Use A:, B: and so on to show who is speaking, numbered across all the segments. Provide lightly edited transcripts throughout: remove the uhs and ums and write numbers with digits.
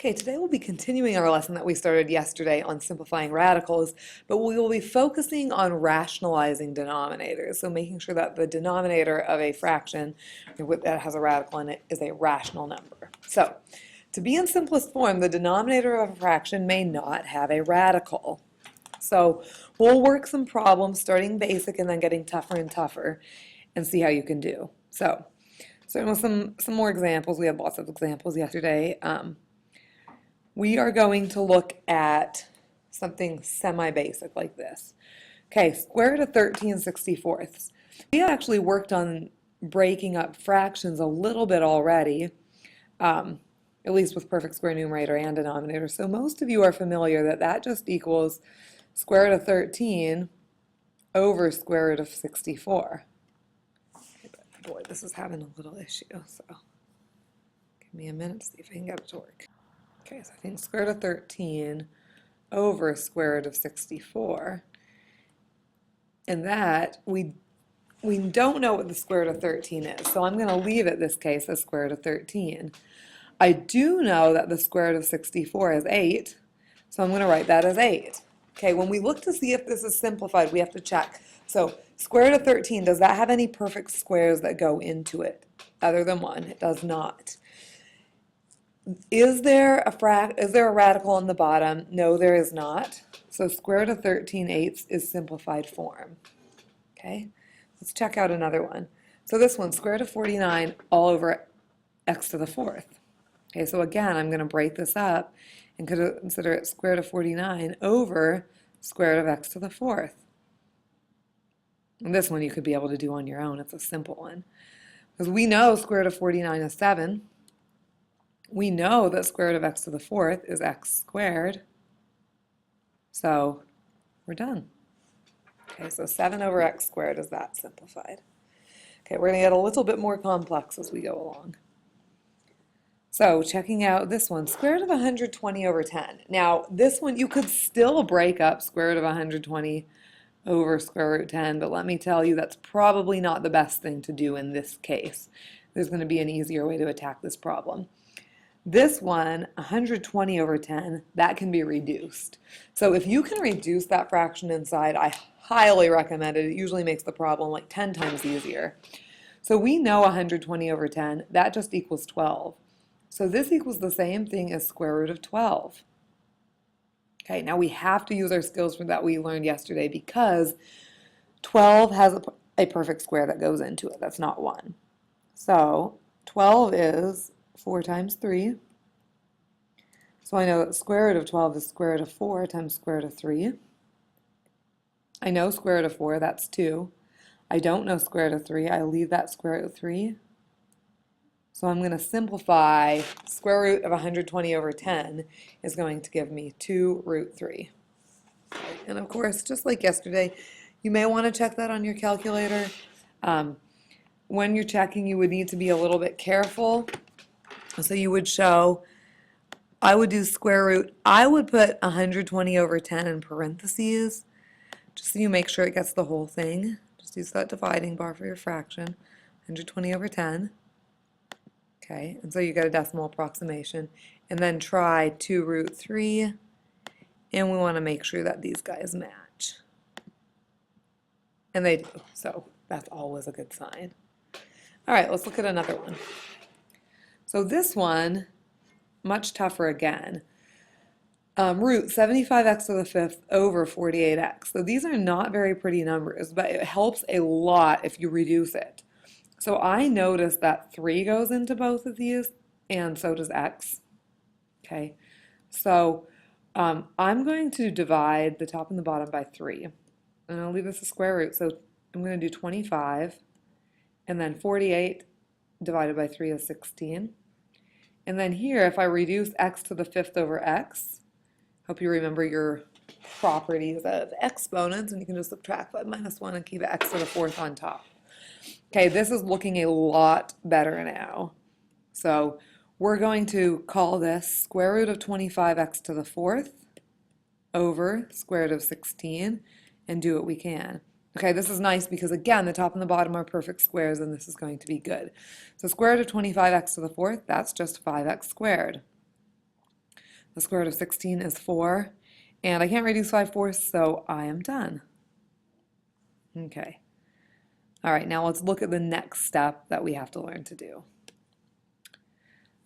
A: Okay, today we'll be continuing our lesson that we started yesterday on simplifying radicals, but we will be focusing on rationalizing denominators, so making sure that the denominator of a fraction that has a radical in it is a rational number. So, to be in simplest form, the denominator of a fraction may not have a radical. So, we'll work some problems starting basic and then getting tougher and tougher and see how you can do. So, starting with some more examples. We had lots of examples yesterday. We are going to look at something semi-basic like this. Okay, square root of 13/64. We actually worked on breaking up fractions a little bit already, at least with perfect square numerator and denominator. So most of you are familiar that that just equals square root of 13 over square root of 64. Okay, but boy, this is having a little issue, so give me a minute to see if I can get it to work. Okay, so I think square root of 13 over square root of 64. And that, we don't know what the square root of 13 is, so I'm going to leave it this case as square root of 13. I do know that the square root of 64 is 8, so I'm going to write that as 8. Okay, when we look to see if this is simplified, we have to check. So square root of 13, does that have any perfect squares that go into it? Other than 1, it does not. Is there a radical on the bottom? No, there is not. So square root of 13/8 is simplified form. Okay, let's check out another one. So this one, square root of 49 all over x to the 4th. Okay, so again, I'm going to break this up and consider it square root of 49 over square root of x to the 4th. And this one you could be able to do on your own. It's a simple one. Because we know square root of 49 is 7. We know that square root of x to the 4th is x squared, so we're done. Okay, so 7 over x squared is that simplified. Okay, we're going to get a little bit more complex as we go along. So checking out this one, square root of 120 over 10. Now this one you could still break up square root of 120 over square root 10, but let me tell you that's probably not the best thing to do in this case. There's going to be an easier way to attack this problem. This one, 120 over 10, that can be reduced. So if you can reduce that fraction inside, I highly recommend it. It usually makes the problem like 10 times easier. So we know 120 over 10, that just equals 12. So this equals the same thing as square root of 12. Okay, now we have to use our skills from that we learned yesterday because 12 has a perfect square that goes into it. That's not 1. So 12 is 4 times 3. So I know that square root of 12 is square root of 4 times square root of 3. I know square root of 4, that's 2. I don't know square root of 3, I leave that square root of 3. So I'm going to simplify square root of 120 over 10 is going to give me 2 root 3. And of course, just like yesterday, you may want to check that on your calculator. When you're checking, you would need to be a little bit careful. So you would show, I would do square root, I would put 120 over 10 in parentheses, just so you make sure it gets the whole thing. Just use that dividing bar for your fraction, 120 over 10. Okay, and so you get a decimal approximation. And then try 2 root 3, and we want to make sure that these guys match. And they do, so that's always a good sign. All right, let's look at another one. So this one, much tougher again. Root 75x to the 5th over 48x. So these are not very pretty numbers, but it helps a lot if you reduce it. So I notice that 3 goes into both of these, and so does x. Okay, so I'm going to divide the top and the bottom by 3. And I'll leave this a square root, so I'm going to do 25, and then 48 divided by 3 is 16. And then here, if I reduce x to the 5th over x, hope you remember your properties of exponents, and you can just subtract 5 minus 1 and keep x to the 4th on top. Okay, this is looking a lot better now. So we're going to call this square root of 25x to the 4th over square root of 16 and do what we can. Okay, this is nice because again, the top and the bottom are perfect squares and this is going to be good. So square root of 25x to the 4th, that's just 5x squared. The square root of 16 is 4. And I can't reduce 5/4, so I am done. Okay. All right, now let's look at the next step that we have to learn to do.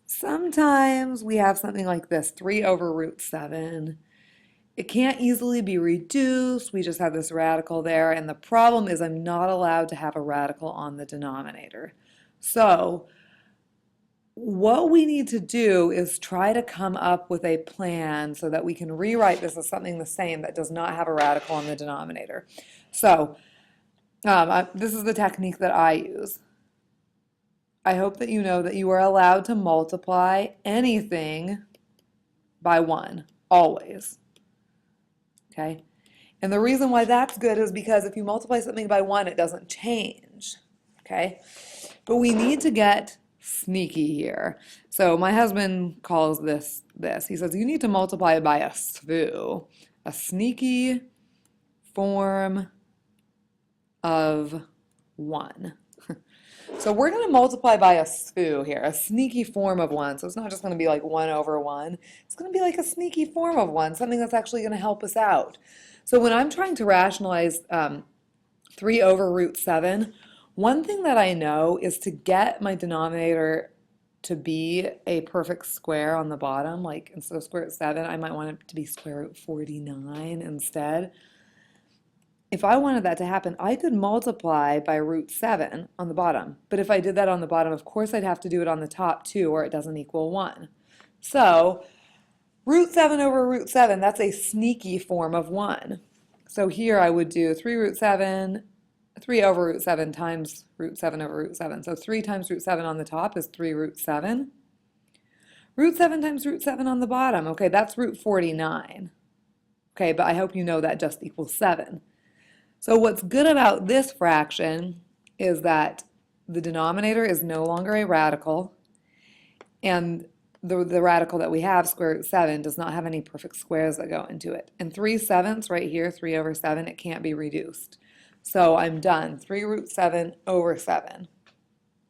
A: Sometimes we have something like this, 3 over root 7. It can't easily be reduced. We just have this radical there, and the problem is I'm not allowed to have a radical on the denominator. So what we need to do is try to come up with a plan so that we can rewrite this as something the same that does not have a radical on the denominator. So this is the technique that I use. I hope that you know that you are allowed to multiply anything by 1, always. Okay? And the reason why that's good is because if you multiply something by 1, it doesn't change. Okay? But we need to get sneaky here. So my husband calls this. He says you need to multiply by a SVU, a sneaky form of 1. So we're going to multiply by a SVU here, a sneaky form of 1. So it's not just going to be like 1 over 1. It's going to be like a sneaky form of 1, something that's actually going to help us out. So when I'm trying to rationalize 3 over root 7, one thing that I know is to get my denominator to be a perfect square on the bottom, like instead of square root 7, I might want it to be square root 49 instead. If I wanted that to happen, I could multiply by root 7 on the bottom. But if I did that on the bottom, of course I'd have to do it on the top too, or it doesn't equal 1. So root 7 over root 7, that's a sneaky form of 1. So here I would do 3 over root 7 times root 7 over root 7. So 3 times root 7 on the top is 3 root 7. Root 7 times root 7 on the bottom, okay, that's root 49. Okay, but I hope you know that just equals 7. So what's good about this fraction is that the denominator is no longer a radical, and the radical that we have, square root 7, does not have any perfect squares that go into it. And 3/7 right here, 3 over 7, it can't be reduced. So I'm done, 3 root 7 over 7.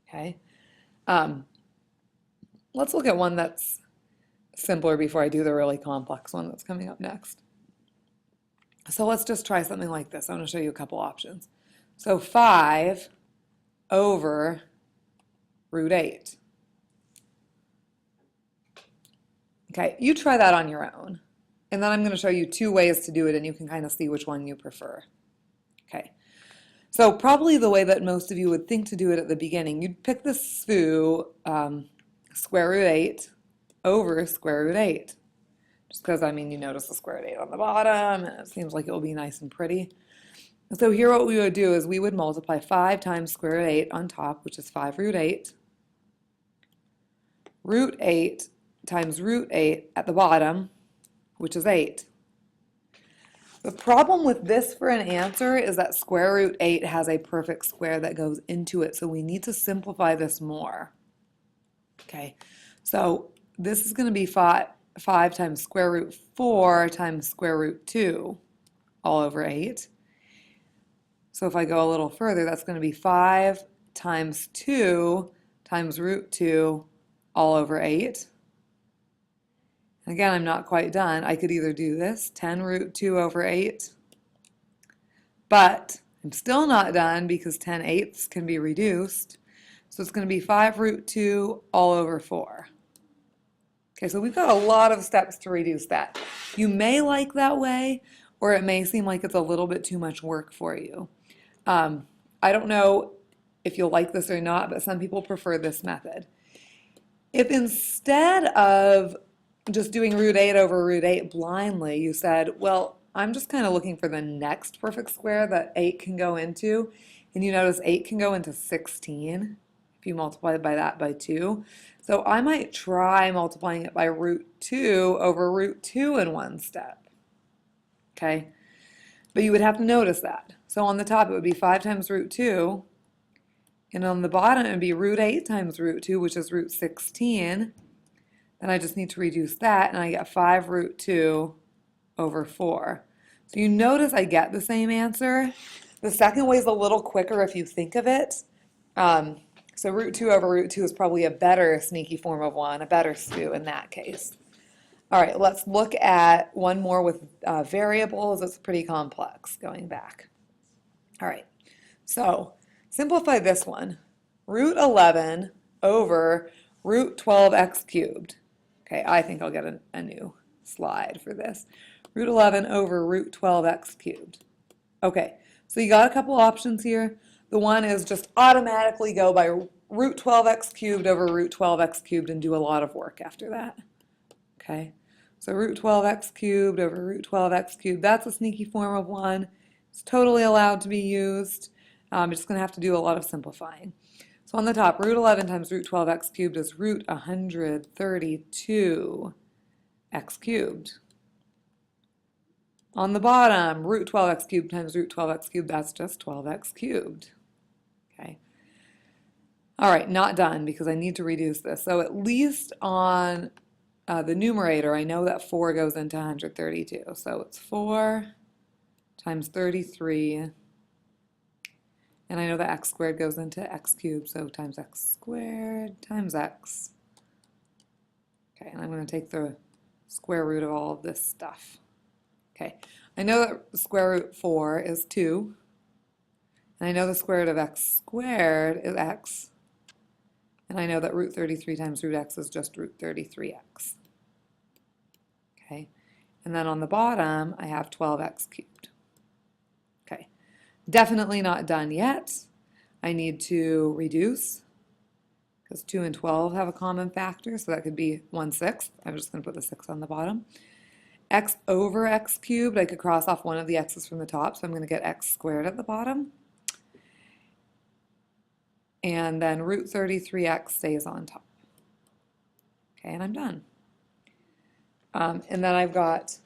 A: Okay. Let's look at one that's simpler before I do the really complex one that's coming up next. So let's just try something like this. I want to show you a couple options. So 5 over root 8. Okay, you try that on your own. And then I'm going to show you 2 ways to do it, and you can kind of see which one you prefer. Okay, so probably the way that most of you would think to do it at the beginning, you'd pick the SVU, square root 8 over square root 8. Just because, I mean, you notice the square root 8 on the bottom, and it seems like it will be nice and pretty. So here what we would do is we would multiply 5 times square root 8 on top, which is 5 root 8. Root 8 times root 8 at the bottom, which is 8. The problem with this for an answer is that square root 8 has a perfect square that goes into it, so we need to simplify this more. Okay, so this is going to be 5 times square root 4 times square root 2 all over 8. So if I go a little further, that's going to be 5 times 2 times root 2 all over 8. And again, I'm not quite done. I could either do this, 10 root 2 over 8, but I'm still not done because 10/8 can be reduced. So it's going to be 5 root 2 all over 4. Okay, so we've got a lot of steps to reduce that. You may like that way, or it may seem like it's a little bit too much work for you. I don't know if you'll like this or not, but some people prefer this method. If instead of just doing root 8 over root 8 blindly, you said, well, I'm just kind of looking for the next perfect square that 8 can go into, and you notice 8 can go into 16 if you multiply by that by 2. So I might try multiplying it by root 2 over root 2 in one step. Okay? But you would have to notice that. So on the top it would be 5 times root 2, and on the bottom it would be root 8 times root 2, which is root 16. Then I just need to reduce that, and I get 5 root 2 over 4. So you notice I get the same answer. The second way is a little quicker if you think of it. So root 2 over root 2 is probably a better sneaky form of 1, a better SVU in that case. All right, let's look at one more with variables. It's pretty complex going back. All right, so simplify this one. Root 11 over root 12x cubed. Okay, I think I'll get a new slide for this. Root 11 over root 12x cubed. Okay, so you got a couple options here. The one is just automatically go by root 12x cubed over root 12x cubed and do a lot of work after that. Okay, so root 12x cubed over root 12x cubed, that's a sneaky form of 1. It's totally allowed to be used. You're just going to have to do a lot of simplifying. So on the top, root 11 times root 12x cubed is root 132x cubed. On the bottom, root 12x cubed times root 12x cubed, that's just 12x cubed. Okay. All right, not done because I need to reduce this. So at least on the numerator, I know that 4 goes into 132. So it's 4 times 33. And I know that x squared goes into x cubed, so times x squared times x. Okay, and I'm going to take the square root of all of this stuff. Okay, I know that the square root 4 is 2. And I know the square root of x squared is x. And I know that root 33 times root x is just root 33x. Okay, and then on the bottom, I have 12x cubed. Okay, definitely not done yet. I need to reduce, because 2 and 12 have a common factor, so that could be 1/6. I'm just going to put the 6 on the bottom. X over x cubed, I could cross off one of the x's from the top, so I'm going to get x squared at the bottom. And then root 33x stays on top. Okay, and I'm done. And then I've got